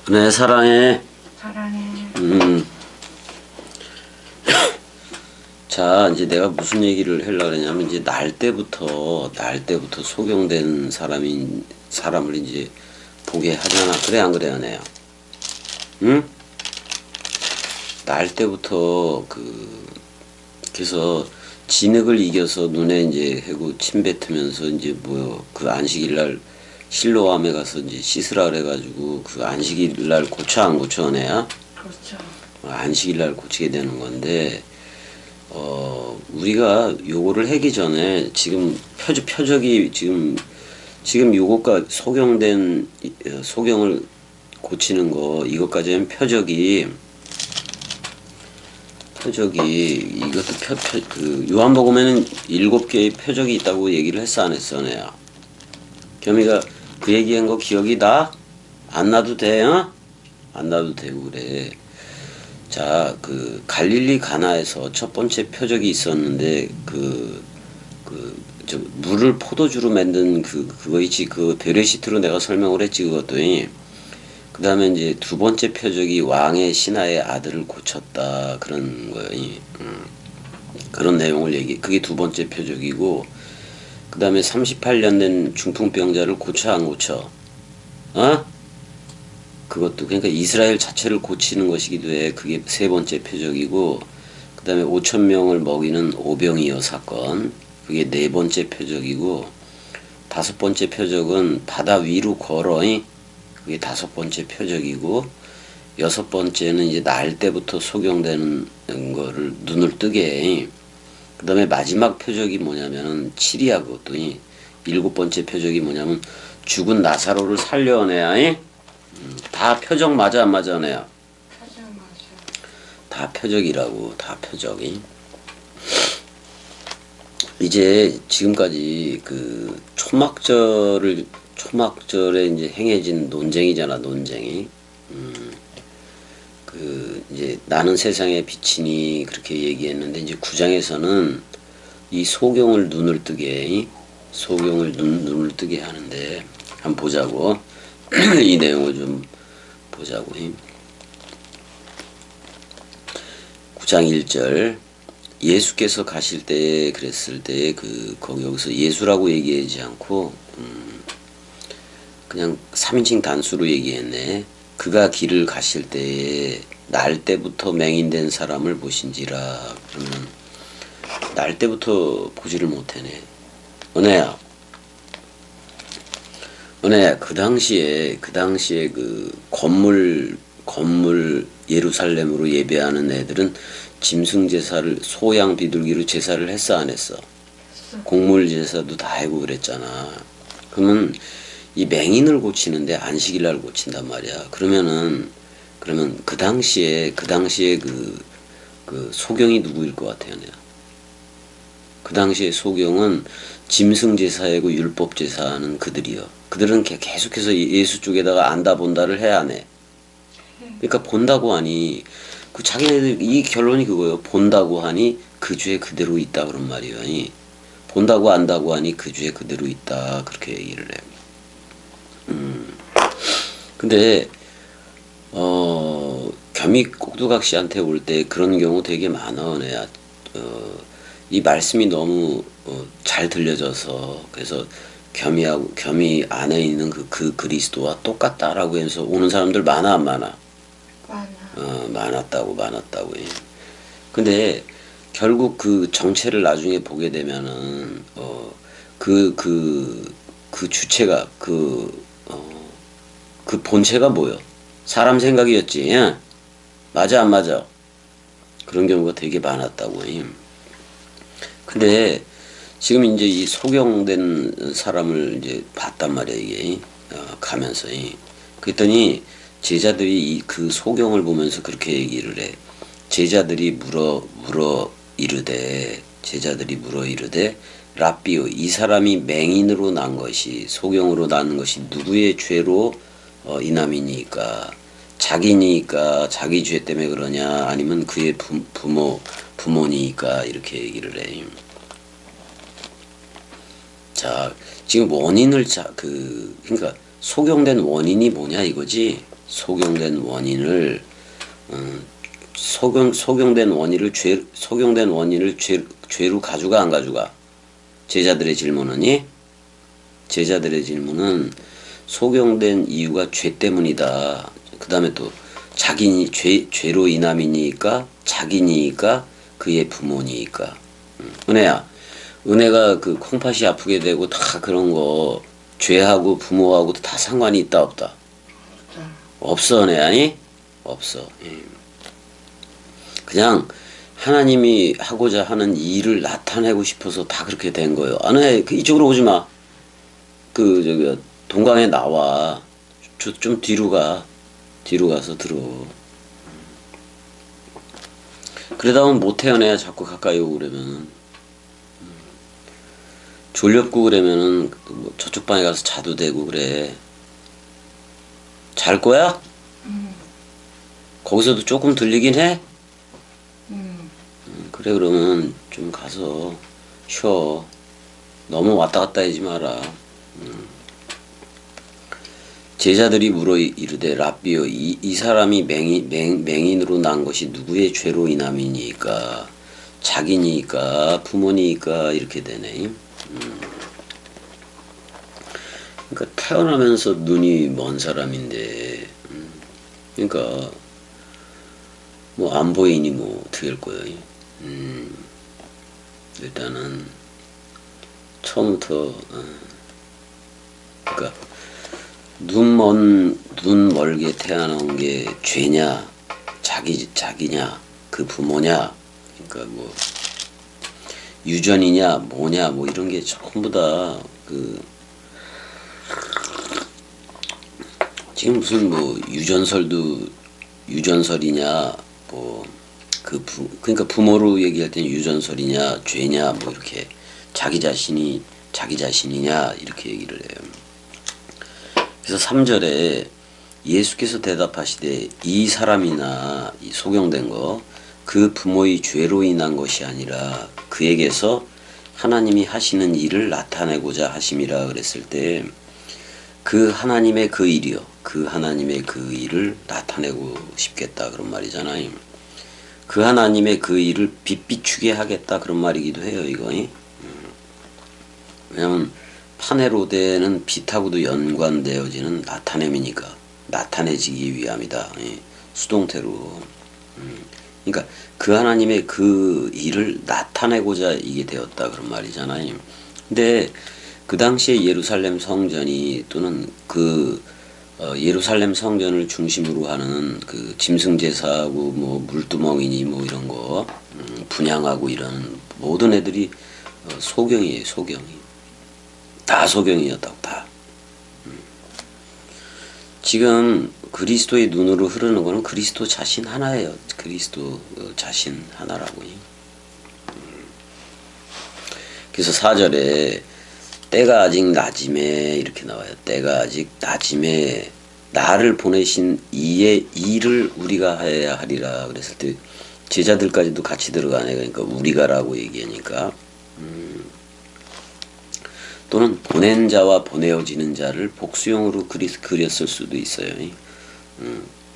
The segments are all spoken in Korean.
네, 사랑해. 사랑해. 자, 이제 내가 무슨 얘기를 하려고 그러냐면, 이제 날 때부터 소경된 사람을 이제 보게 하잖아. 그래, 안 그래, 연애야? 응? 날 때부터 그래서 진흙을 이겨서 눈에 이제 해고 침 뱉으면서 이제 그 안식일날 실로암에 가서 이제 씻으라 그래가지고 그 안식일날 고쳐 안 고쳐, 연애야? 그렇죠. 안식일날 고치게 되는 건데, 우리가 요거를 하기 전에 지금 표적이 지금 요것과 소경을 고치는 거, 이것까지 하면 표적이 이것도 요한복음에는 7개의 표적이 있다고 얘기를 했어, 안 했어, 내가? 겸이가 그 얘기한 거 기억이 나? 안 나도 돼, 어? 안 나도 되고 그래. 자, 갈릴리 가나에서 첫 번째 표적이 있었는데, 물을 포도주로 만든 그거 있지, 베레시트로 내가 설명을 했지, 그것도. 그 다음에 이제 두 번째 표적이 왕의 신하의 아들을 고쳤다, 그런 거예요. 그런 내용을 그게 두 번째 표적이고, 그 다음에 38년 된 중풍병자를 고쳐, 안 고쳐? 어? 그것도 그러니까 이스라엘 자체를 고치는 것이기도 해. 그게 세 번째 표적이고, 그 다음에 5,000명을 먹이는 오병이어 사건, 그게 네 번째 표적이고, 다섯 번째 표적은 바다 위로 걸어, 그게 다섯 번째 표적이고, 여섯 번째는 이제 날 때부터 소경되는 거를 눈을 뜨게 해. 그 다음에 마지막 표적이 뭐냐면은 7이야, 그것도. 일곱 번째 표적이 뭐냐면 죽은 나사로를 살려내야. 다 표적 맞아, 안 맞아, 내야? 표적 맞아. 다 표적이라고, 다 표적이. 이제 지금까지 초막절에 이제 행해진 논쟁이잖아, 논쟁이. 이제 나는 세상의 빛이니 그렇게 얘기했는데, 이제 9장에서는 이 소경을 눈을 뜨게, 눈을 뜨게 하는데, 한번 보자고. 이 내용을 좀 보자고. 9장 1절. 예수께서 가실 때 그랬을 때 여기서 예수라고 얘기하지 않고 그냥 3인칭 단수로 얘기했네. 그가 길을 가실 때에 날 때부터 맹인된 사람을 보신지라. 그러면 날 때부터 보지를 못하네. 은혜야, 그 당시에 건물 예루살렘으로 예배하는 애들은 짐승 제사를, 소양 비둘기로 제사를 했어, 안 했어? 곡물 제사도 다 하고 그랬잖아. 그러면 이 맹인을 고치는데 안식일날 고친단 말이야. 그러면 그 당시에 소경이 누구일 것 같아요, 내가? 그 당시에 소경은 짐승 제사하고 율법 제사하는 그들이요. 그들은 계속해서 예수 쪽에다가 안다 본다를 해야 하네. 그러니까 본다고 하니 자기네들 이 결론이 그거예요. 본다고 하니 그 죄 그대로 있다, 그런 말이에요. 본다고 안다고 하니 그 죄 그대로 있다, 그렇게 얘기를 해요. 근데 겸이 꼭두각시한테 올 때 그런 경우 되게 많아, 내야. 이 말씀이 너무 잘 들려져서, 그래서 겸이 안에 있는 그 그리스도와 똑같다라고 해서 오는 사람들 많아, 안 많아? 많았다고. 근데 결국 그 정체를 나중에 보게 되면은 그 주체가 그 본체가 뭐요? 사람 생각이었지. 예? 맞아, 안 맞아? 그런 경우가 되게 많았다고. 근데 지금 이제 이 소경된 사람을 이제 봤단 말이야, 이게. 가면서. 그랬더니 제자들이 그 소경을 보면서 그렇게 얘기를 해. 제자들이 물어 이르되 랍비요, 이 사람이 맹인으로 난 것이, 소경으로 난 것이 누구의 죄로 인함이니까? 자기니까 자기 죄 때문에 그러냐, 아니면 그의 부모니까, 이렇게 얘기를 해. 자, 지금 원인을 그러니까 소경된 원인이 뭐냐 이거지. 소경된 원인을 소경된 원인을 죄로 가져가 안 가져가? 제자들의 질문은 소경된 이유가 죄 때문이다. 그 다음에 또 자기 죄로 인함이니까 자기니까 그의 부모니까. 은혜가 그 콩팥이 아프게 되고 다 그런 거 죄하고 부모하고도 다 상관이 있다 없다? 없어. 은혜 아니? 없어. 그냥 하나님이 하고자 하는 일을 나타내고 싶어서 다 그렇게 된 거예요. 은혜 이쪽으로 오지 마. 동강에 나와. 좀 뒤로 가서 들어. 그러다 보면 못해. 은혜야 자꾸 가까이 오고 그러면. 졸렵고 그러면은 뭐 저쪽 방에 가서 자도 되고 그래. 잘 거야? 거기서도 조금 들리긴 해? 그래 그러면 좀 가서 쉬어. 너무 왔다 갔다 하지 마라. 제자들이 물어 이르되 랍비여 이 사람이 맹인으로 난 것이 누구의 죄로 인함이니까 자기니까 부모니까 이렇게 되네. 그러니까 태어나면서 눈이 먼 사람인데 그러니까 뭐 안 보이니 뭐 어떻게 할 거야. 일단은 처음부터 그러니까 눈 멀게 태어난 게 죄냐 자기냐 그 부모냐 그러니까 뭐 유전이냐 뭐냐 뭐 이런 게 전부 다 지금 무슨 뭐 유전설이냐 뭐 그러니까 부모로 얘기할 때는 유전설이냐 죄냐 뭐 이렇게 자기 자신이냐 이렇게 얘기를 해요. 그래서 3절에 예수께서 대답하시되 이 사람이나 이 소경된 거 그 부모의 죄로 인한 것이 아니라 그에게서 하나님이 하시는 일을 나타내고자 하심이라 그랬을 때 그 하나님의 그 일이요. 그 하나님의 그 일을 나타내고 싶겠다 그런 말이잖아요. 그 하나님의 그 일을 빛비추게 하겠다 그런 말이기도 해요. 이거. 왜냐하면 파네로데는 빛하고도 연관되어지는 나타냄이니까 나타내지기 위함이다. 수동태로. 그러니까 그 하나님의 그 일을 나타내고자 이게 되었다 그런 말이잖아요. 근데 그 당시에 예루살렘 성전이 또는 예루살렘 성전을 중심으로 하는 그 짐승제사하고 뭐 물두멍이니 뭐 이런 거 분양하고 이런 모든 애들이 소경이에요. 소경이 다 소경이었다고 다. 지금 그리스도의 눈으로 흐르는 거는 그리스도 자신 하나예요. 그리스도 자신 하나라고. 그래서 4절에 때가 아직 낮임에 이렇게 나와요. 때가 아직 낮임에 나를 보내신 이의 일을 우리가 하여야 하리라 그랬을 때 제자들까지도 같이 들어가네. 그러니까 우리가라고 얘기하니까 또는 보낸 자와 보내어지는 자를 복수형으로 그렸을 수도 있어요.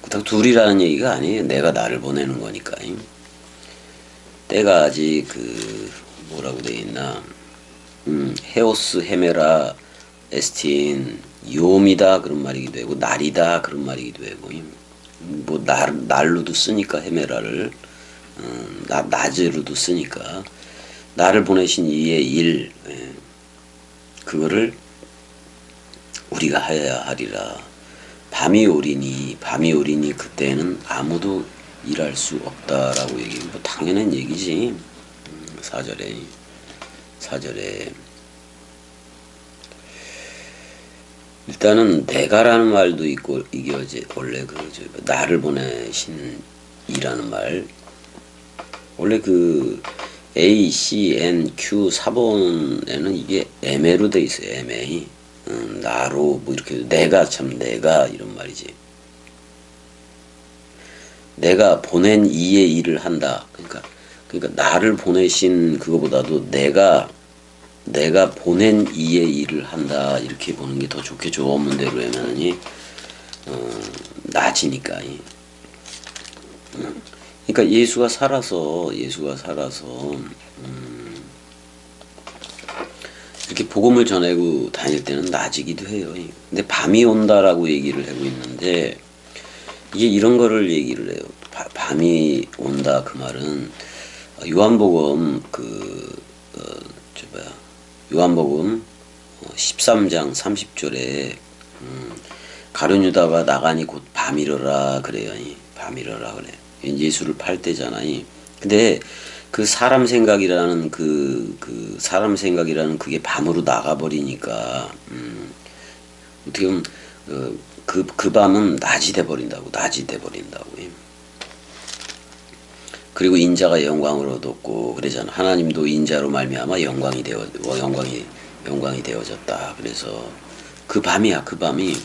그렇다고 둘이라는 얘기가 아니에요. 내가 나를 보내는 거니까. 때가 아직 뭐라고 돼 있나? 헤오스 헤메라 에스틴 요미다 그런 말이기도 되고 날이다 그런 말이기도 되고 뭐 날로도 쓰니까 헤메라를 낮으로도 쓰니까 나를 보내신 이의 일 그거를 우리가 하여야 하리라. 밤이 오리니 그때는 아무도 일할 수 없다라고 얘기하고 뭐 당연한 얘기지. 4절에 일단은 내가라는 말도 있고 이게 원래 나를 보내신 이라는 말 원래 A, C, N, Q 4번에는 이게 에메로 돼 있어요. 에메 나로 뭐 이렇게 내가 이런 말이지. 내가 보낸 이의 일을 한다. 그러니까 나를 보내신 그거보다도 내가 내가 보낸 이의 일을 한다 이렇게 보는 게 더 좋겠죠. 원문대로 하면은 낮이니까. 그러니까 예수가 살아서 이렇게 복음을 전하고 다닐 때는 낮이기도 해요. 근데 밤이 온다라고 얘기를 하고 있는데 이게 이런 거를 얘기를 해요. 밤이 온다 그 말은 요한복음 요한복음 13장 30절에 가룟 유다가 나가니 곧 밤이러라 그래요. 밤이러라 그래. 예수를 팔 때잖아요. 근데 그 사람 생각이라는 사람 생각이라는 그게 밤으로 나가버리니까 어떻게 보면 그 밤은 낮이 돼버린다고. 그리고 인자가 영광을 얻었고 그러잖아. 하나님도 인자로 말미암아 영광이 되어졌다. 그래서 그 밤이야. 그 밤이.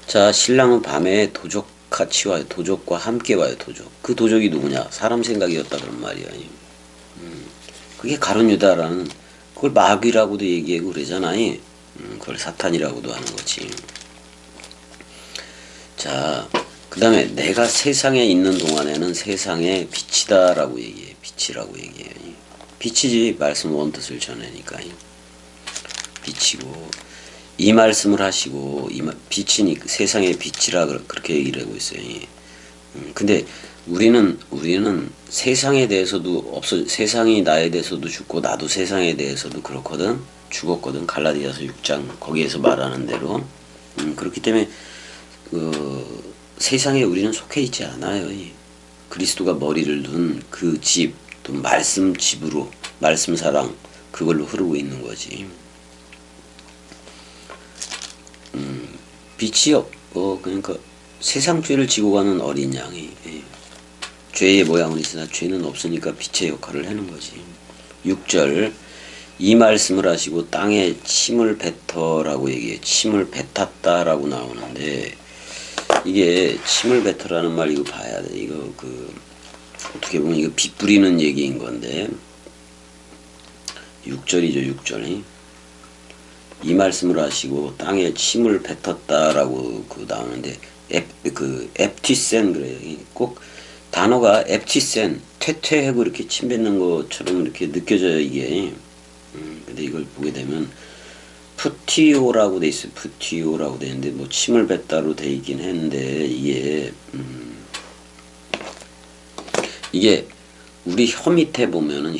자, 신랑은 밤에 도적같이 와요. 도적과 함께 와요. 도적. 그 도적이 누구냐? 사람 생각이었다 그런 말이야. 그게 가룟 유다라는 그걸 마귀라고도 얘기하고 그러잖아요. 그걸 사탄이라고도 하는 거지. 자, 그 다음에 내가 세상에 있는 동안에는 세상의 빛이다라고 얘기해. 빛이라고 얘기해. 빛이지 말씀 원뜻을 전하니까. 빛이고 이 말씀을 하시고 빛이니 세상의 빛이라 그렇게 얘기를 하고 있어요. 근데 우리는 세상에 대해서도 세상이 나에 대해서도 죽고 나도 세상에 대해서도 그렇거든. 죽었거든. 갈라디아서 6장 거기에서 말하는 대로. 그렇기 때문에 세상에 우리는 속해 있지 않아요. 그리스도가 머리를 둔 그 집, 또 말씀 집으로 말씀 사랑 그걸로 흐르고 있는 거지. 빛이 그러니까 세상 죄를 지고 가는 어린 양이 죄의 모양은 있으나 죄는 없으니까 빛의 역할을 하는 거지. 6절 이 말씀을 하시고 땅에 침을 뱉어라고 얘기해. 침을 뱉었다라고 나오는데 이게 침을 뱉어라는 말 이거 봐야 돼. 이거 어떻게 보면 이거 빛 뿌리는 얘기인 건데 6절이죠. 6절이 이 말씀을 하시고 땅에 침을 뱉었다라고 나오는데 앱티센 그래요. 꼭 단어가 앱티센 퇴퇴하고 이렇게 침 뱉는 것처럼 이렇게 느껴져요 이게. 근데 이걸 보게 되면 푸티오라고 돼 있어요. 푸티오라고 돼 있는데 뭐 침을 뱉다로 돼 있긴 했는데 이게 우리 혀 밑에 보면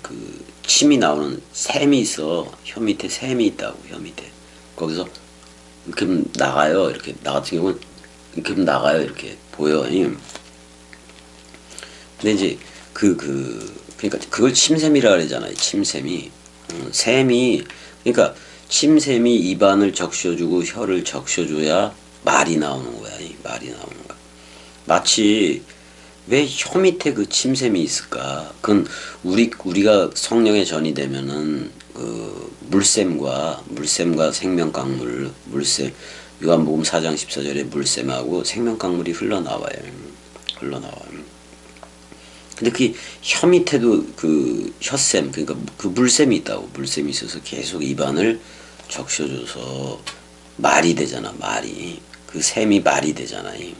그 침이 나오는 샘이 있어. 혀 밑에 샘이 있다고. 혀 밑에 거기서 이렇게 나가요. 이렇게 나 같은 경우는 이렇게 나가요. 이렇게 보여. 근데 이제 그러니까 그걸 침샘이라 그러잖아요. 침샘이 샘이 그러니까 침샘이 입안을 적셔주고 혀를 적셔줘야 말이 나오는 거야. 말이 나오는 거야. 마치 왜 혀 밑에 그 침샘이 있을까? 그건 우리가 성령의 전이 되면은 물샘과 생명강물 물샘 요한복음 4장 14절에 물샘하고 생명강물이 흘러나와요. 근데 그 혀 밑에도 그 혀샘 그러니까 그 물샘이 있다고. 물샘이 있어서 계속 입안을 적셔줘서 말이 되잖아. 말이 그 샘이 말이 되잖아요.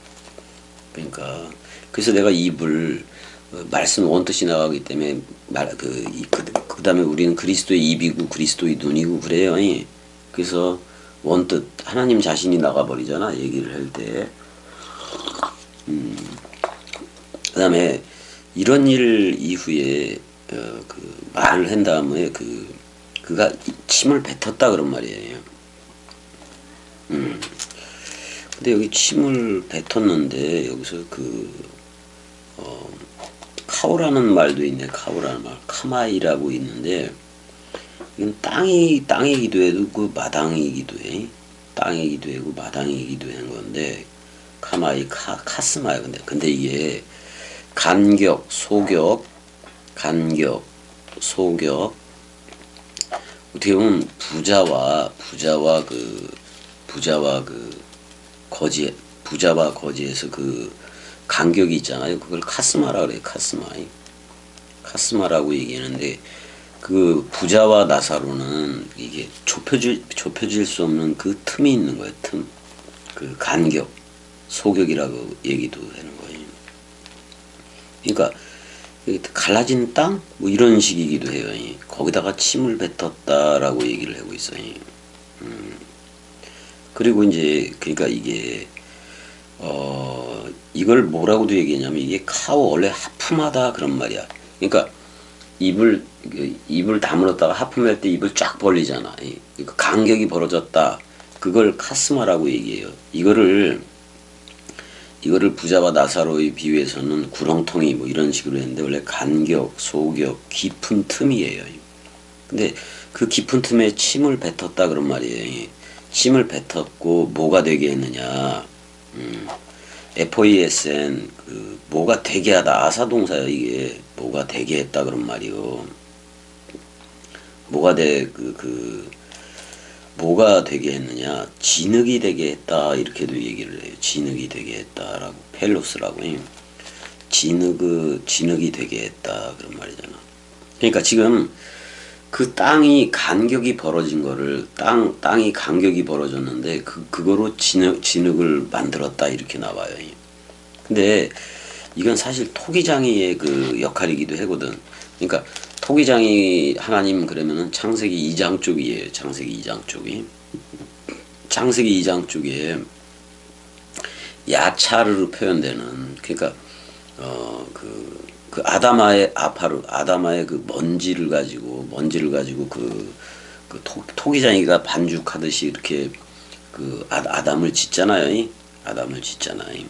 그러니까 그래서 내가 입을 말씀 원뜻이 나가기 때문에 그 다음에 우리는 그리스도의 입이고 그리스도의 눈이고 그래요. 그래서 원뜻 하나님 자신이 나가버리잖아 얘기를 할 때. 그 다음에 이런 일 이후에 말을 한 다음에 그가 침을 뱉었다 그런 말이에요. 근데 여기 침을 뱉었는데 여기서 카오라는 말도 있네. 카오라는 말, 카마이라고 있는데 이건 땅이기도 해도 그 마당이기도 해. 땅이기도 하고 마당이기도 하는 건데 카마이 카스마야. 근데 이게 간격, 소격 어떻게 보면 부자와 거지에서 그 간격이 있잖아요. 그걸 카스마라 그래요. 카스마라고 얘기하는데 그 부자와 나사로는 이게 좁혀질 수 없는 그 틈이 있는 거예요. 틈. 그 간격, 소격이라고 얘기도 하는 거예요. 그러니까 갈라진 땅? 뭐 이런 식이기도 해요. 거기다가 침을 뱉었다라고 얘기를 하고 있어요. 그리고 이제 그러니까 이게 이걸 뭐라고도 얘기했냐면 이게 카오 원래 하품하다 그런 말이야. 그러니까 입을 다물었다가 하품할 때 입을 쫙 벌리잖아. 그 간격이 벌어졌다. 그걸 카스마라고 얘기해요. 이거를 부자와 나사로의 비유에서는 구렁텅이 뭐 이런 식으로 했는데 원래 간격, 소격, 깊은 틈이에요. 근데 그 깊은 틈에 침을 뱉었다 그런 말이에요. 침을 뱉었고 뭐가 되게 했느냐. FOESN 그 뭐가 되게 하다 아사동사야 이게 뭐가 되게 했다 그런 말이요. 뭐가 되게 했느냐 진흙이 되게 했다 이렇게도 얘기를 해요. 진흙이 되게 했다라고 펠로스라고 진흙이 되게 했다 그런 말이잖아. 그러니까 지금 그 땅이 간격이 벌어진 거를 땅이 간격이 벌어졌는데 그거로 진흙을 만들었다 이렇게 나와요. 근데 이건 사실 토기장이의 그 역할이기도 하거든. 그러니까 토기장이 하나님 그러면은 창세기 2장 쪽이에요. 창세기 2장 쪽이. 창세기 2장 쪽에 야차르로 표현되는 그러니까 그 아다마의 그 먼지를 가지고 토기장이가 반죽하듯이 이렇게 그 아담을 짓잖아요. 아담을 짓잖아요.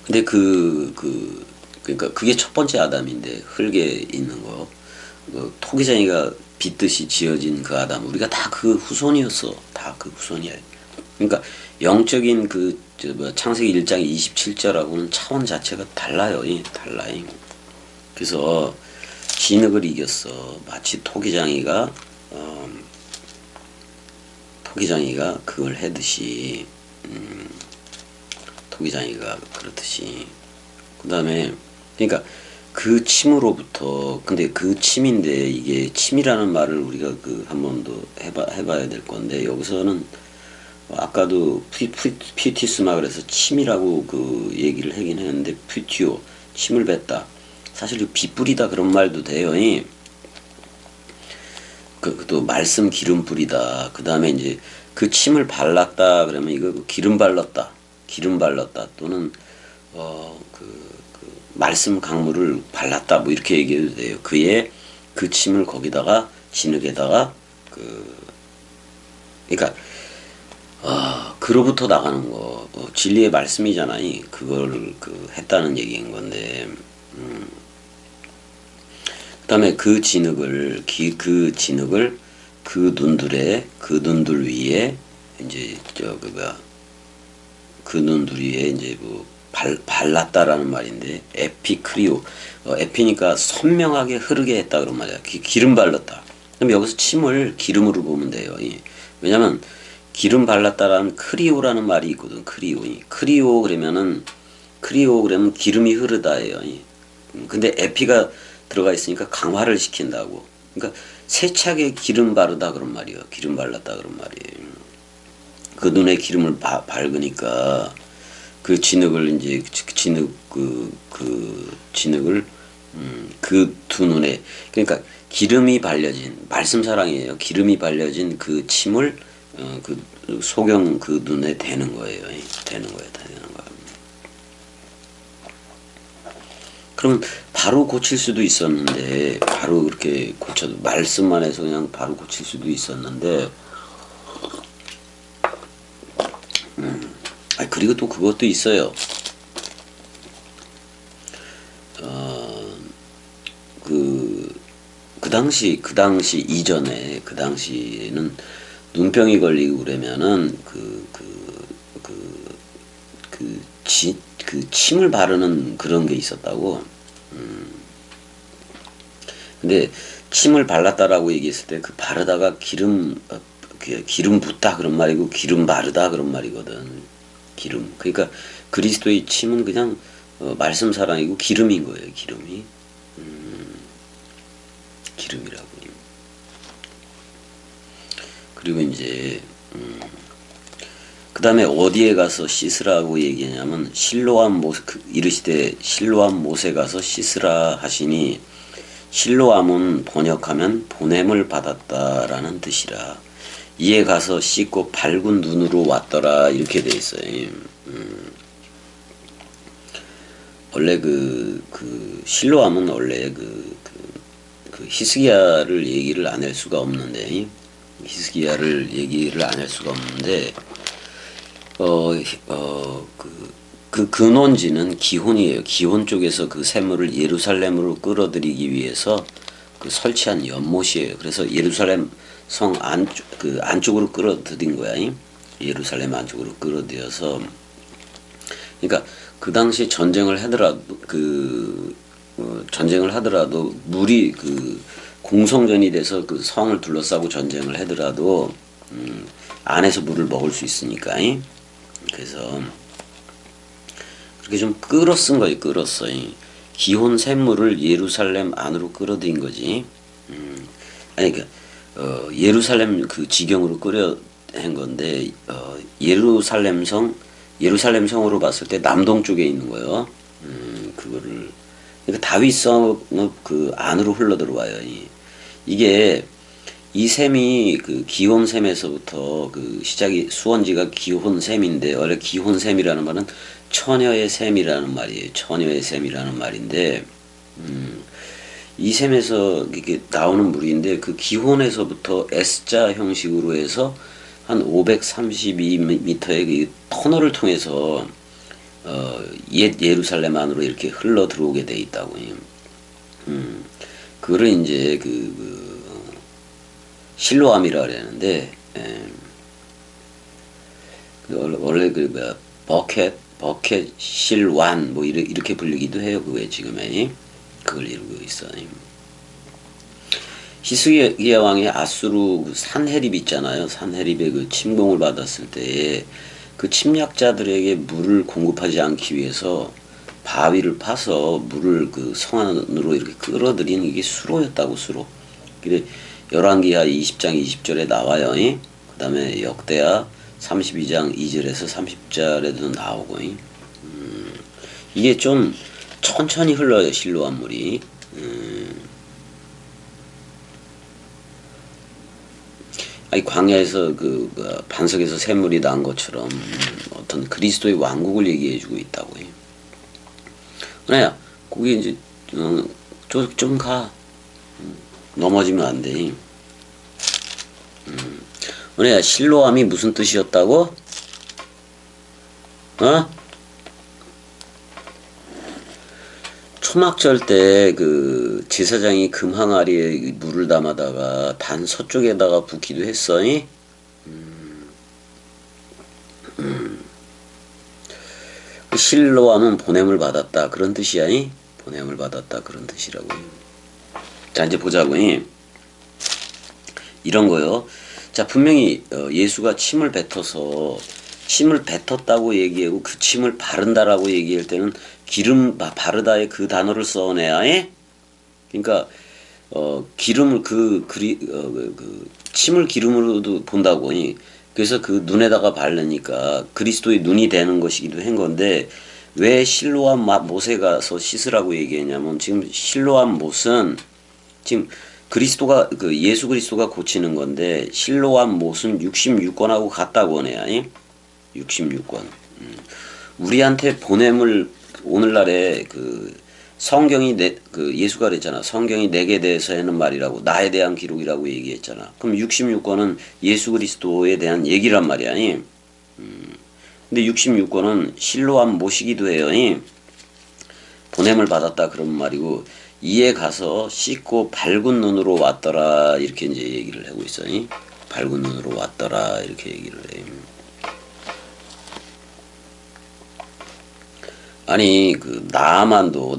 근데 그러니까 그게 첫 번째 아담인데 흙에 있는 거 토기장이가 빚듯이 지어진 그 아담 우리가 다 그 후손이었어. 다 그 후손이야. 그러니까 영적인 창세기 1장 27절하고는 차원 자체가 달라요. 달라요. 그래서 진흙을 이겼어. 마치 토기장이가 그걸 해듯이 토기장이가 그렇듯이 그 다음에 그러니까 그 침으로부터 근데 그 침인데 이게 침이라는 말을 우리가 한 번 더 해봐야 될 건데 여기서는 아까도 퓨티스마 그래서 침이라고 그 얘기를 하긴 했는데 퓨티오 침을 뱉다 사실 비 뿌리다 그런 말도 돼요. 또 말씀 기름 뿌리다 그 다음에 이제 그 침을 발랐다 그러면 이거 기름 발랐다 또는 말씀 강물을 발랐다 뭐 이렇게 얘기해도 돼요. 그 침을 거기다가 진흙에다가 그러니까 그로부터 나가는 거 진리의 말씀이잖아요. 그걸 했다는 얘기인 건데 그다음에 그 진흙을 그 눈들 위에 이제 그 눈들 위에 이제 뭐 발랐다라는 말인데 에피크리오 에피니까 선명하게 흐르게 했다 그런 말이야. 기름 발랐다. 그럼 여기서 침을 기름으로 보면 돼요. 왜냐면 기름 발랐다라는 크리오라는 말이 있거든. 크리오 그러면 기름이 흐르다예요. 근데 에피가 들어가 있으니까 강화를 시킨다고. 그러니까 세차게 기름 바르다 그런 말이에요. 기름 발랐다 그런 말이에요. 그 눈에 기름을 밝으니까 그 진흙을 이제 진흙을 그 두 눈에 그러니까 기름이 발려진 말씀 사랑이에요. 기름이 발려진 그 침을 그 소경 그 눈에 대는 거예요. 대는 거예요. 그러면 바로 고칠 수도 있었는데 바로 그렇게 고쳐도 말씀만 해서 그냥 바로 고칠 수도 있었는데 그리고 또 그것도 있어요. 그 당시 이전에 그 당시에는 눈병이 걸리고 그러면은 침을 바르는 그런 게 있었다고. 근데 침을 발랐다라고 얘기했을 때 그 바르다가 기름 붓다 그런 말이고 기름 바르다 그런 말이거든. 기름. 그러니까 그리스도의 침은 그냥 말씀 사랑이고 기름인 거예요. 기름이. 기름이라고. 그리고 이제 그 다음에 어디에 가서 씻으라고 얘기하냐면 실로암 모세 이르시되 실로암 못에 가서 씻으라 하시니 실로암은 번역하면 보냄을 받았다라는 뜻이라. 이에 가서 씻고 밝은 눈으로 왔더라 이렇게 돼 있어요. 원래 그 실로암은 원래 그 히스기야를 얘기를 안 할 수가 없는데 히스기야를 얘기를 안 할 수가 없는데 그 근원지는 기혼이에요. 기혼 쪽에서 그 샘물을 예루살렘으로 끌어들이기 위해서 그 설치한 연못이에요. 그래서 예루살렘 성 안쪽으로 끌어들인 거야. 예루살렘 안쪽으로 끌어들여서. 그러니까 그 당시 전쟁을 하더라도 물이 공성전이 돼서 그 성을 둘러싸고 전쟁을 하더라도 안에서 물을 먹을 수 있으니까. 그래서 그렇게 좀 끌어쓴 거예요. 끌었어. 기혼 샘물을 예루살렘 안으로 끌어들인 거지. 아니 예루살렘 그 지경으로 끌어낸 건데 예루살렘 성으로 봤을 때 남동쪽에 있는 거예요. 그거를 그러니까 다윗성 그 안으로 흘러 들어와요. 이게 이 샘이 그 기혼샘에서부터 그 시작이 수원지가 기혼샘인데 원래 기혼샘이라는 말은 처녀의 샘이라는 말이에요. 처녀의 샘이라는 말인데 이 샘에서 이게 나오는 물인데 그 기혼에서부터 S자 형식으로 해서 한 532m의 그 터널을 통해서 옛 예루살렘 안으로 이렇게 흘러 들어오게 돼 있다고. 그거를 이제 실로암이라 그랬는데 원래 버켓 실완 뭐 이렇게 불리기도 해요. 그게 지금에 그걸 이루고 있어. 히스기야 왕의 아수르 산헤립 있잖아요. 산헤립의 그 침공을 받았을 때 그 침략자들에게 물을 공급하지 않기 위해서 바위를 파서 물을 그 성 안으로 이렇게 끌어들이는 이게 수로였다고. 수로. 그래 열왕기하 20장 20절에 나와요. 그 다음에 역대하 32장 2절에서 30절에도 나오고. 이게 좀 천천히 흘러요. 실로암 물이. 아니 광야에서 반석에서 샘물이 난 것처럼 어떤 그리스도의 왕국을 얘기해주고 있다고. 은혜야, 거기 이제 좀 가. 넘어지면 안 돼. 은혜야, 실로암이 무슨 뜻이었다고? 초막절 때 그 제사장이 금항아리에 물을 담아다가 단 서쪽에다가 붓기도 했어. 실로암은 보냄을 받았다 그런 뜻이야. 보냄을 받았다 그런 뜻이라고. 자 이제 보자고. 이런 거요. 자 분명히 예수가 침을 뱉었다고 얘기하고 그 침을 바른다라고 얘기할 때는 기름 바르다에 그 단어를 써내야. 그러니까 기름을 침을 기름으로도 본다고. 그래서 그 눈에다가 바르니까 그리스도의 눈이 되는 것이기도 한 건데 왜 실로암 못에 가서 씻으라고 얘기했냐면 지금 실로암 못은 지금 그리스도가 예수 그리스도가 고치는 건데 실로암 못은 66권하고 같다고 하네요. 66권. 우리한테 보냄을 오늘날에 성경이 예수가 그랬잖아. 성경이 내게 대해서 하는 말이라고 나에 대한 기록이라고 얘기했잖아. 그럼 66권은 예수 그리스도에 대한 얘기란 말이야. 근데 66권은 실로암 못이기도 해요. 보냄을 받았다 그런 말이고 이에 가서 씻고 밝은 눈으로 왔더라 이렇게 이제 얘기를 하고 있어. 밝은 눈으로 왔더라 이렇게 얘기를 해. 아니 나아만도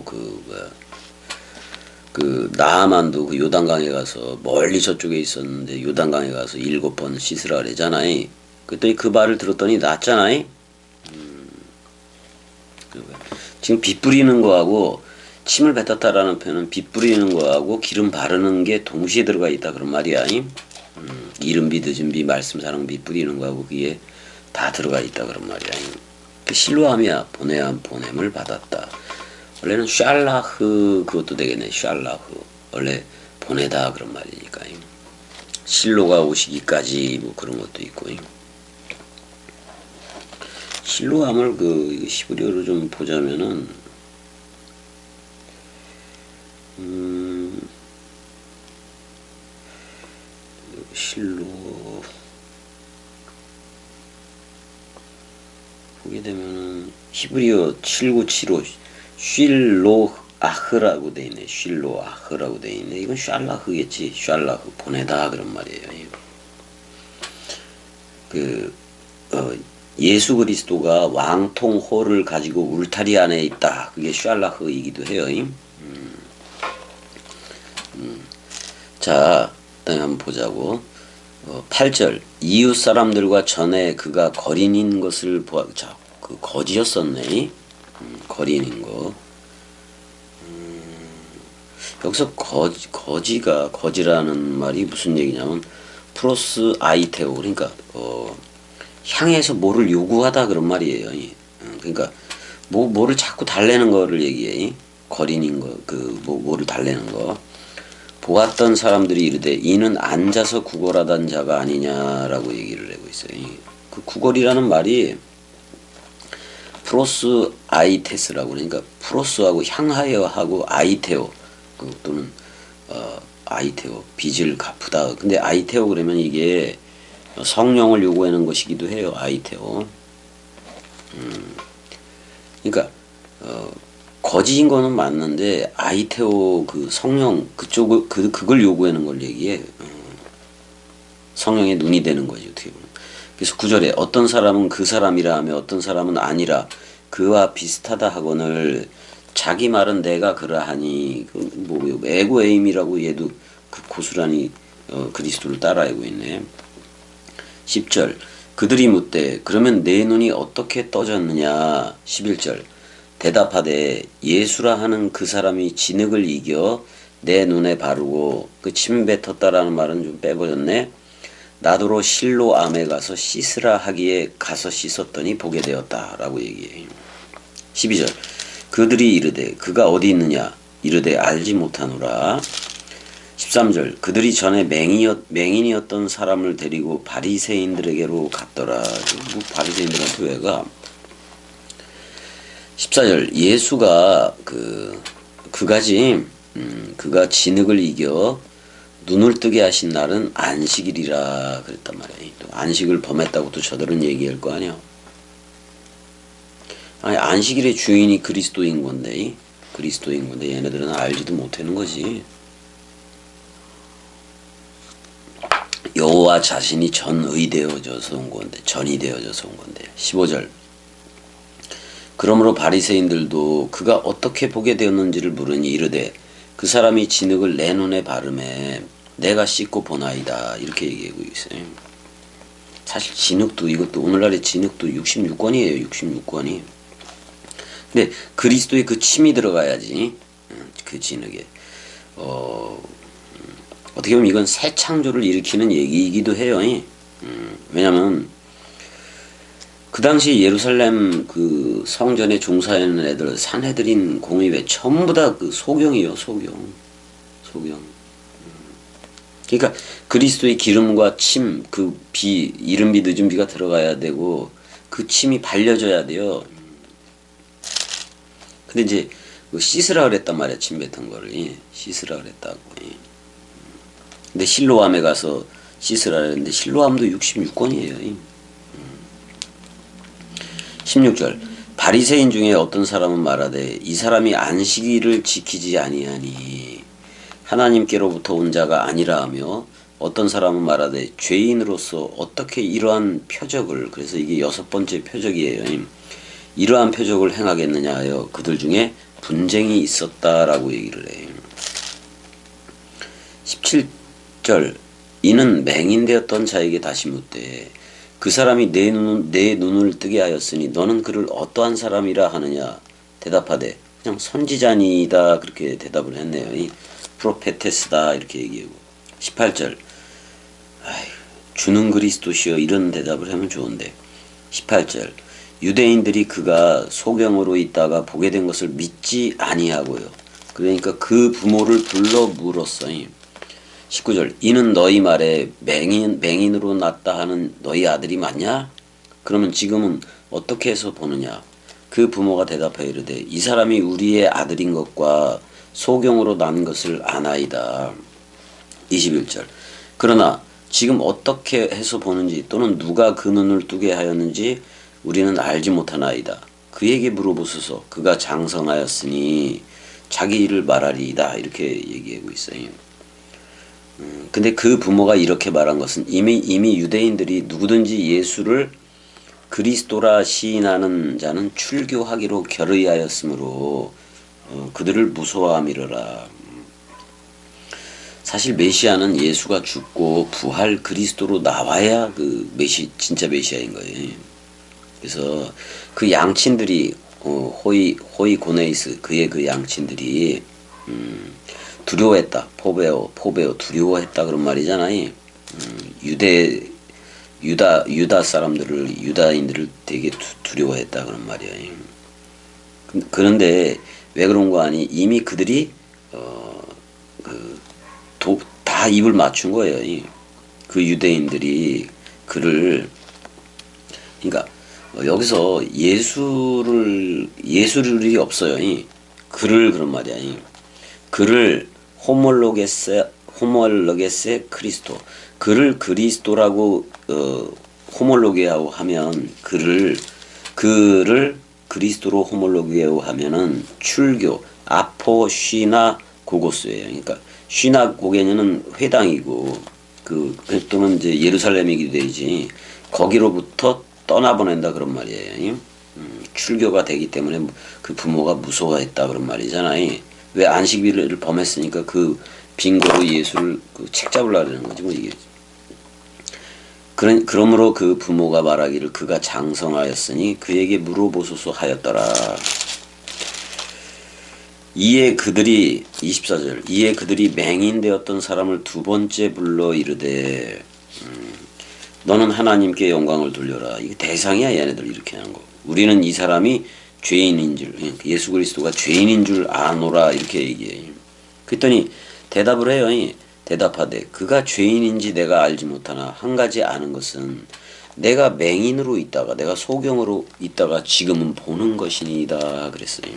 그 요단강에 가서 멀리 저쪽에 있었는데 요단강에 가서 7번 씻으라 그러잖아. 그랬더니 그 말을 들었더니 낫잖아. 지금 비 뿌리는 거하고 침을 뱉었다라는 표현은 빛 뿌리는 거하고 기름 바르는 게 동시에 들어가 있다 그런 말이야. 이른비 늦은비 말씀 사랑 빛 뿌리는 거하고 그게 다 들어가 있다 그런 말이야. 그 실로암이야. 보내야 보냄을 받았다. 원래는 샬라흐 그것도 되겠네. 샬라흐 원래 보내다 그런 말이니까. 실로가 오시기까지 뭐 그런 것도 있고. 실로암을 그 히브리어로 좀 보자면은 실로 보게 되면은 히브리어 7975 쉴로 아흐라고 돼 있네. 쉴로 아흐라고 돼 있네. 이건 샬라흐겠지. 샬라흐 보내다 그런 말이에요. 예수 그리스도가 왕통호를 가지고 울타리 안에 있다. 그게 샬라흐이기도 해요. 자, 그다음에 한번 보자고. 8절 이웃 사람들과 전에 그가 거린인 것을 보아. 자, 그 거지였었네. 거린인 거. 여기서 거지라는 말이 무슨 얘기냐면 프로스 아이테오 그러니까 향해서 뭐를 요구하다 그런 말이에요. 그러니까 뭐를 자꾸 달래는 거를 얘기해. 거린인 거 뭐를 달래는 거. 보았던 사람들이 이르되 이는 앉아서 구걸하던 자가 아니냐라고 얘기를 하고 있어요. 그 구걸이라는 말이 프로스 아이테스라고 그러니까 프로스하고 향하여 하고 아이테오 또는 아이테오 빚을 갚으다. 근데 아이테오 그러면 이게 성령을 요구하는 것이기도 해요. 아이테오. 그러니까 거지인 거는 맞는데 아이테오 그 성령 그쪽을 그걸 요구하는 걸 얘기해. 성령의 눈이 되는 거지 어떻게 보면. 그래서 9절에 어떤 사람은 그 사람이라 하며 어떤 사람은 아니라 그와 비슷하다 하거늘 자기 말은 내가 그러하니 뭐 에고에임이라고 얘도 그 고스란히 그리스도를 따라하고 있네. 10절 그들이 묻되 그러면 내 눈이 어떻게 떠졌느냐. 11절 대답하되 예수라 하는 그 사람이 진흙을 이겨 내 눈에 바르고 그 침 뱉었다라는 말은 좀 빼버렸네. 나더러 실로암에 가서 씻으라 하기에 가서 씻었더니 보게 되었다 라고 얘기해. 12절 그들이 이르되 그가 어디 있느냐 이르되 알지 못하노라. 13절 그들이 전에 맹인이었던 사람을 데리고 바리새인들에게로 갔더라. 뭐 바리새인들한테 왜 가? 14절 예수가 그가 진흙을 이겨 눈을 뜨게 하신 날은 안식일이라 그랬단 말이야. 또 안식을 범했다고 또 저들은 얘기할 거 아니야. 아니 안식일의 주인이 그리스도인 건데 얘네들은 알지도 못하는 거지. 여호와 자신이 전이 되어져서 온 건데 15절 그러므로 바리새인들도 그가 어떻게 보게 되었는지를 물으니 이르되 그 사람이 진흙을 내 눈에 바르매 내가 씻고 보나이다 이렇게 얘기하고 있어요. 사실 진흙도 이것도 오늘날의 진흙도 66권이에요. 66권이. 근데 그리스도의 그 침이 들어가야지 그 진흙에 어떻게 보면 이건 새 창조를 일으키는 얘기이기도 해요. 왜냐면 그 당시 예루살렘 그 성전에 종사하는 애들 산헤드린 공의회 전부 다 그 소경이요. 소경. 그러니까 그리스도의 기름과 침, 그 비, 이른비 늦은비가 들어가야 되고 그 침이 발려져야 돼요. 근데 이제 씻으라 그랬단 말이야. 침 뱉은 거를. 씻으라 그랬다고. 근데 실로암에 가서 씻으라 그랬는데 실로암도 66권이에요. 16절 바리새인 중에 어떤 사람은 말하되 이 사람이 안식일을 지키지 아니하니 하나님께로부터 온 자가 아니라 하며 어떤 사람은 말하되 죄인으로서 어떻게 이러한 표적을 그래서 이게 6번째 표적이에요. 이러한 표적을 행하겠느냐 하여 그들 중에 분쟁이 있었다라고 얘기를 해요. 17절 이는 맹인되었던 자에게 다시 묻되 그 사람이 내 눈을 뜨게 하였으니 너는 그를 어떠한 사람이라 하느냐. 대답하되 그냥 선지자니다 그렇게 대답을 했네요. 이 프로페테스다 이렇게 얘기하고. 18절 주는 그리스도시여 이런 대답을 하면 좋은데 18절 유대인들이 그가 소경으로 있다가 보게 된 것을 믿지 아니하고요. 그러니까 그 부모를 불러 물었어요. 19절 이는 너희 말에 맹인으로 낳았다 하는 너희 아들이 맞냐? 그러면 지금은 어떻게 해서 보느냐? 그 부모가 대답하여 이르되 이 사람이 우리의 아들인 것과 소경으로 난 것을 아나이다. 21절 그러나 지금 어떻게 해서 보는지 또는 누가 그 눈을 뜨게 하였는지 우리는 알지 못하나이다. 그에게 물어보소서. 그가 장성하였으니 자기 일을 말하리이다. 이렇게 얘기하고 있어요. 근데 그 부모가 이렇게 말한 것은 이미 유대인들이 누구든지 예수를 그리스도라 시인하는 자는 출교하기로 결의하였으므로 그들을 무서워함이러라. 사실 메시아는 예수가 죽고 부활 그리스도로 나와야 그 진짜 메시아인 거예요. 그래서 그 양친들이 호이 고네이스 그의 그 양친들이 두려워했다. 포베오 두려워했다 그런 말이잖아요. 유다 사람들을 유다인들을 되게 두려워했다 그런 말이에요. 그런데 왜 그런 거 아니? 이미 그들이 다 입을 맞춘 거예요. 그 유대인들이 그를 그러니까 여기서 예수를 없어요. 그를 그런 말이야. 그를 호몰로게세 크리스토 그를 그리스도라고 호몰로게하고 하면 그를 그리스도로 호몰로게하고 하면은 출교 아포쉬나 고고스예요. 그러니까 쉬나 고개는 회당이고 또는 이제 예루살렘이기도 되지 거기로부터 떠나보낸다 그런 말이에요. 출교가 되기 때문에 그 부모가 무서워했다 그런 말이잖아요. 왜 안식일을 범했으니까 그 빙고로 예수를 책 잡으려고 하는 거지 뭐 이게. 그러므로 그 부모가 말하기를 그가 장성하였으니 그에게 물어보소서 하였더라. 이에 그들이 24절 이에 그들이 맹인되었던 사람을 두 번째 불러 이르되 너는 하나님께 영광을 돌려라. 이게 대상이야 얘네들 이렇게 하는 거. 우리는 이 사람이 죄인인 줄 예수 그리스도가 죄인인 줄 아노라 이렇게 얘기해요. 그랬더니 대답을 해요. 대답하되 그가 죄인인지 내가 알지 못하나 한 가지 아는 것은 내가 맹인으로 있다가 내가 소경으로 있다가 지금은 보는 것이니이다 그랬어요.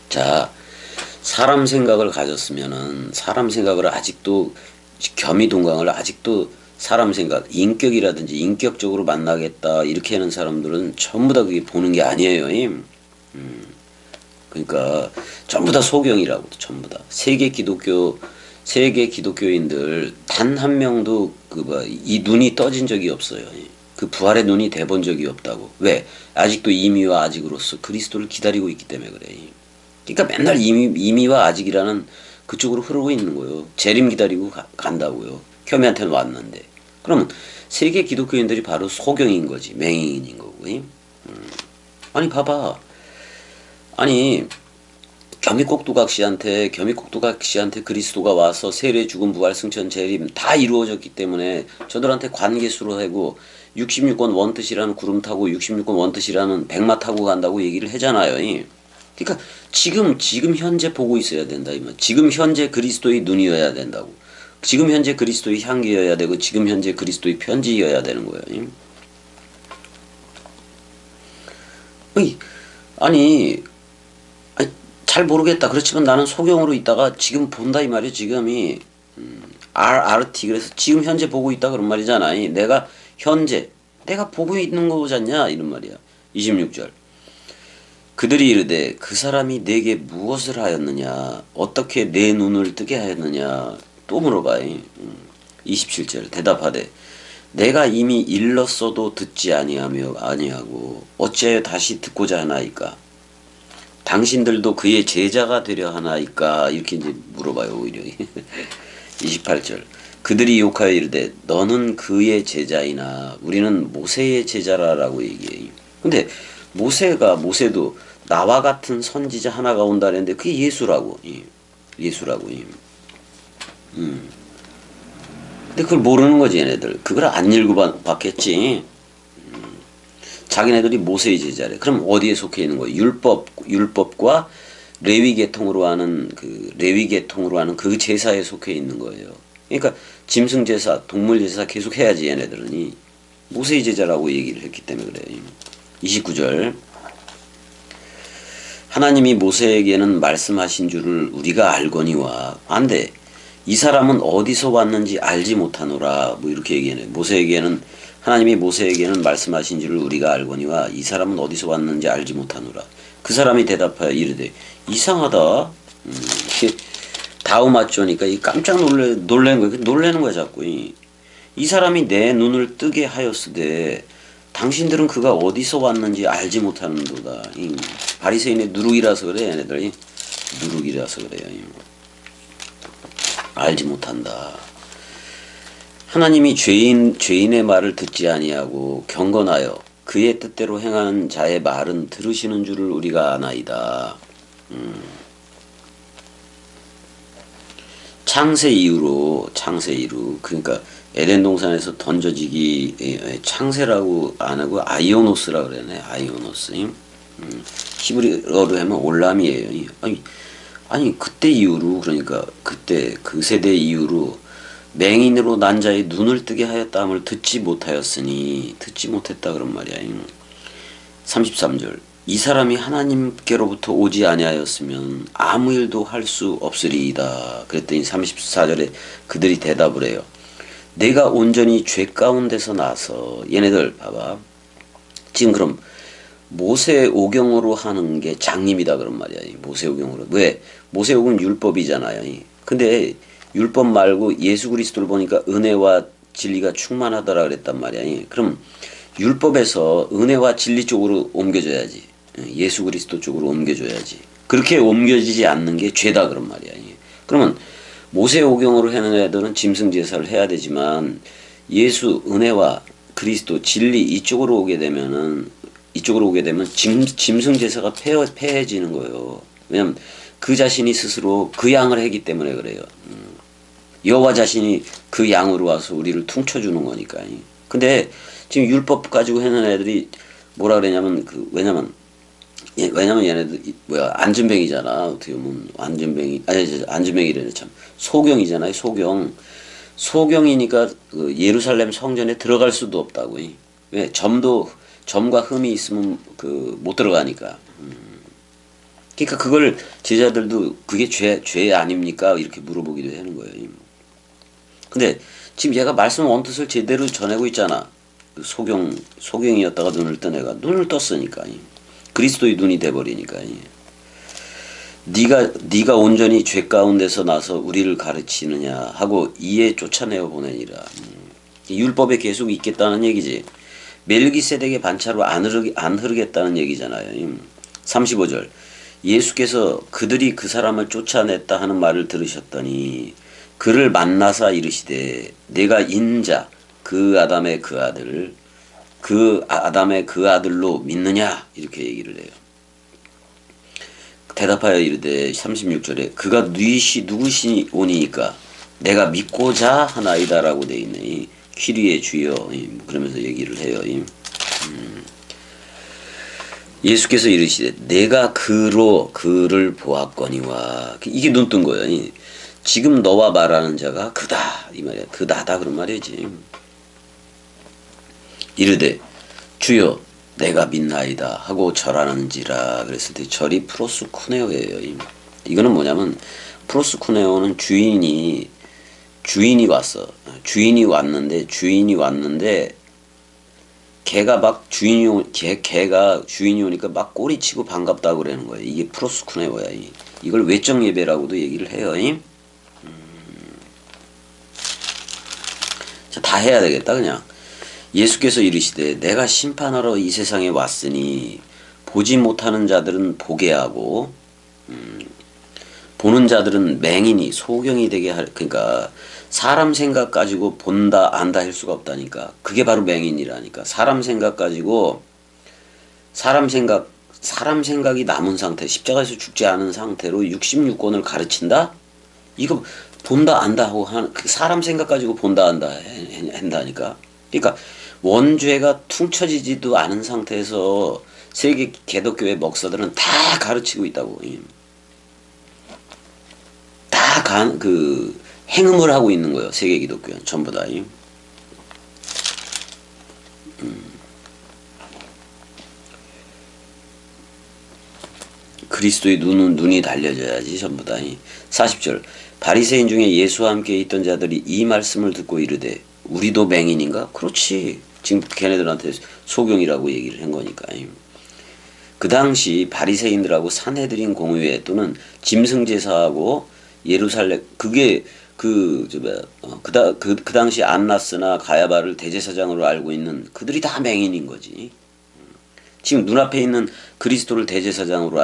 자, 사람 생각을 가졌으면은 사람 생각을 아직도 겸이동강을 아직도 사람 생각, 인격이라든지 인격적으로 만나겠다 이렇게 하는 사람들은 전부 다 그게 보는 게 아니에요. 그러니까 전부 다 소경이라고 전부 다 세계 기독교인들 단 한 명도 이 눈이 떠진 적이 없어요. 그 부활의 눈이 돼본 적이 없다고. 왜? 아직도 이미와 아직으로서 그리스도를 기다리고 있기 때문에 그래. 그러니까 맨날 이미와 아직이라는 그쪽으로 흐르고 있는 거예요. 재림 기다리고 간다고요. 겸이한테는 왔는데. 그러면 세계 기독교인들이 바로 소경인 거지. 맹인인 거고. 아니 봐봐. 아니 겸이꼭두각 씨한테 그리스도가 와서 세례 죽음 부활 승천 재림 다 이루어졌기 때문에 저들한테 관계수로 하고 66권 원뜻이라는 구름 타고 66권 원뜻이라는 백마 타고 간다고 얘기를 하잖아요. 그러니까 지금 현재 보고 있어야 된다. 지금 현재 그리스도의 눈이어야 된다고. 지금 현재 그리스도의 향기여야 되고 지금 현재 그리스도의 편지여야 되는 거예요. 아니 잘 모르겠다. 그렇지만 나는 소경으로 있다가 지금 본다 이 말이야. 지금이 RRT 그래서 지금 현재 보고 있다 그런 말이잖아. 내가 보고 있는 거잖냐 이런 말이야. 26절 그들이 이르되 그 사람이 내게 무엇을 하였느냐 어떻게 내 눈을 뜨게 하였느냐 또 물어봐요. 27절 대답하되 내가 이미 일렀어도 듣지 아니하고 어찌하여 다시 듣고자 하나이까 당신들도 그의 제자가 되려 하나이까 이렇게 이제 물어봐요. 오히려 28절 그들이 욕하여 이르되 너는 그의 제자이나 우리는 모세의 제자라라고 얘기해요. 근데 모세도 나와 같은 선지자 하나가 온다 그랬는데 그게 예수라고. 예수라고. 근데 그걸 모르는 거지 얘네들. 그걸 안 읽어봤겠지. 자기네들이 모세의 제자래. 그럼 어디에 속해 있는 거예요? 율법과 레위 계통으로 하는 그 제사에 속해 있는 거예요. 그러니까 짐승 제사, 동물 제사 계속 해야지 얘네들은. 모세의 제자라고 얘기를 했기 때문에 그래요. 29절. 하나님이 모세에게는 말씀하신 줄을 우리가 알거니와. 안 돼. 이 사람은 어디서 왔는지 알지 못하노라. 뭐 이렇게 얘기하네. 하나님이 모세에게는 말씀하신 줄을 우리가 알거니와 이 사람은 어디서 왔는지 알지 못하노라. 그 사람이 대답하여 이르되 이상하다. 다음 맞조니까 깜짝 놀란 거야. 놀라는 거야 자꾸. 이 사람이 내 눈을 뜨게 하였으되 당신들은 그가 어디서 왔는지 알지 못하는도다. 바리새인의 누룩이라서 그래 얘네들이. 누룩이라서 그래요. 알지 못한다. 하나님이 죄인의 말을 듣지 아니하고 경건하여 그의 뜻대로 행하는 자의 말은 들으시는 줄을 우리가 아나이다. 창세 이후로 그러니까 에덴 동산에서 던져지기 창세라고 안 하고 아이오노스라 그러네. 아이오노스. 히브리어로 하면 올람이에요. 아니 그때 이후로 그러니까 그때 그 세대 이후로 맹인으로 난 자의 눈을 뜨게 하였다함을 듣지 못했다 그런 말이야. 33절. 이 사람이 하나님께로부터 오지 아니하였으면 아무 일도 할 수 없으리이다. 그랬더니 34절에 그들이 대답을 해요. 내가 온전히 죄 가운데서 나서. 얘네들 봐봐. 지금 그럼 모세오경으로 하는 게 장님이다 그런 말이야. 모세오경으로. 왜? 모세오경은 율법이잖아요. 근데 율법 말고 예수 그리스도를 보니까 은혜와 진리가 충만하더라 그랬단 말이야. 그럼 율법에서 은혜와 진리 쪽으로 옮겨줘야지. 예수 그리스도 쪽으로 옮겨줘야지. 그렇게 옮겨지지 않는 게 죄다 그런 말이야. 그러면 모세오경으로 하는 애들은 짐승 제사를 해야 되지만 예수 은혜와 그리스도 진리 이쪽으로 오게 되면 짐승 제사가 폐해지는 거예요. 왜냐면 그 자신이 스스로 그 양을 했기 때문에 그래요. 여호와 자신이 그 양으로 와서 우리를 퉁쳐주는 거니까. 근데 지금 율법 가지고 하는 애들이 뭐라 그러냐면 왜냐면 얘네들 안전뱅이잖아. 어떻게 보면 안전뱅이래는 참 소경이잖아요. 소경이니까 그 예루살렘 성전에 들어갈 수도 없다고. 왜? 점과 흠이 있으면 못 들어가니까. 그러니까 그걸 제자들도 그게 죄 아닙니까? 이렇게 물어보기도 하는 거예요. 근데 지금 얘가 말씀 원뜻을 제대로 전하고 있잖아. 그 소경이었다가 눈을 뜬 애가 눈을 떴으니까. 그리스도의 눈이 돼버리니까. 네가 온전히 죄 가운데서 나서 우리를 가르치느냐 하고 이에 쫓아내어 보내니라. 율법에 계속 있겠다는 얘기지. 멜기세덱의 반차로 안 흐르겠다는 얘기잖아요. 35절. 예수께서 그들이 그 사람을 쫓아냈다 하는 말을 들으셨더니 그를 만나사 이르시되 내가 인자 그 아담의 그 아들로 믿느냐 이렇게 얘기를 해요. 대답하여 이르되 36절에 그가 누구시오니까 내가 믿고자 하나이다라고 돼 있네. 퀴리의 주여 그러면서 얘기를 해요. 예수께서 이르시되 내가 그를 보았거니와 이게 눈 뜬 거예요. 지금 너와 말하는 자가 그다 이 말이야. 그 나다 그런 말이지. 이르되 주여 내가 믿나이다 하고 절하는지라 그랬을 때 절이 프로스쿠네오예요. 이거는 뭐냐면 프로스쿠네오는 주인이 왔어. 주인이 왔는데 걔가 주인이 오니까 막 꼬리치고 반갑다고 그러는 거예요. 이게 프로스쿠네오야. 이걸 외적 예배라고도 얘기를 해요. 자, 다 해야 되겠다 그냥. 예수께서 이르시되 내가 심판하러 이 세상에 왔으니 보지 못하는 자들은 보게 하고 보는 자들은 맹인이 소경이 되게 그러니까 사람 생각 가지고 본다 안다 할 수가 없다니까. 그게 바로 맹인이라니까. 사람 생각 가지고 사람 생각 사람 생각이 남은 상태, 십자가에서 죽지 않은 상태로 66권을 가르친다? 이거 본다 안다 하고 그 사람 생각 가지고 본다 안다 한다니까. 그러니까 원죄가 퉁쳐지지도 않은 상태에서 세계 개독교회 목사들은 다 가르치고 있다고. 그 행음을 하고 있는 거예요. 세계 기독교는 전부 다. 그리스도의 눈이 달려져야지 전부 다. 40절 바리새인 중에 예수와 함께 있던 자들이 이 말씀을 듣고 이르되 우리도 맹인인가? 그렇지. 지금 걔네들한테 소경이라고 얘기를 한 거니까. 그 당시 바리새인들하고 산헤드린 공의회 또는 짐승제사하고 예루살렘 그게 그 당시 안나스나 가야바를 대제사장으로 알고 있는 그들이 다 맹인인 거지. 지금 눈앞에 있는 그리스도를 대제사장으로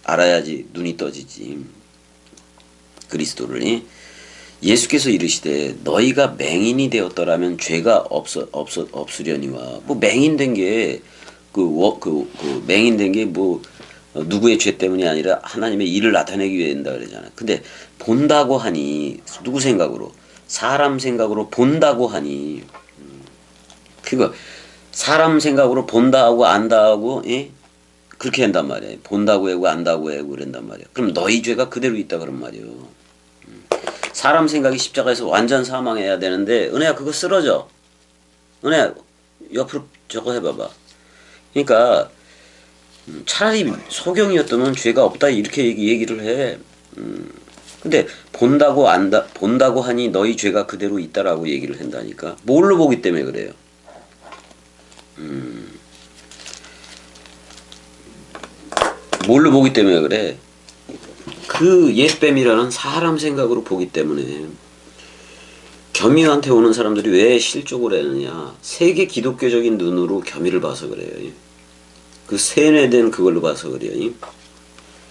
알아야지 눈이 떠지지. 그리스도를. 예수께서 이르시되 너희가 맹인이 되었더라면 죄가 없으려니와. 뭐 맹인된 게 맹인된 게 뭐 누구의 죄 때문이 아니라 하나님의 일을 나타내기 위해 된다 그러잖아. 근데 본다고 하니 누구 생각으로? 사람 생각으로 본다고 하니 그거 사람 생각으로 본다 하고 안다 하고 그렇게 한단 말이야. 본다고 하고 안다고 하고 그런단 말이야. 그럼 너희 죄가 그대로 있다 그런 말이요. 사람 생각이 십자가에서 완전 사망해야 되는데 은혜야 그거 쓰러져. 은혜야 옆으로 저거 해봐봐. 그러니까 차라리 소경이었다면 죄가 없다 이렇게 얘기를 해. 근데 본다고 하니 너희 죄가 그대로 있다라고 얘기를 한다니까. 뭘로 보기 때문에 그래요? 뭘로 보기 때문에 그래? 그 옛뱀이라는 사람 생각으로 보기 때문에. 겸이한테 오는 사람들이 왜 실족을 하느냐? 세계 기독교적인 눈으로 겸이를 봐서 그래요. 그 세뇌된 그걸로 봐서 그래요.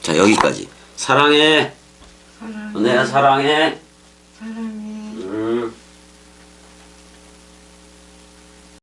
자 여기까지. 사랑해. 사랑해. 내가 사랑해. 사랑해.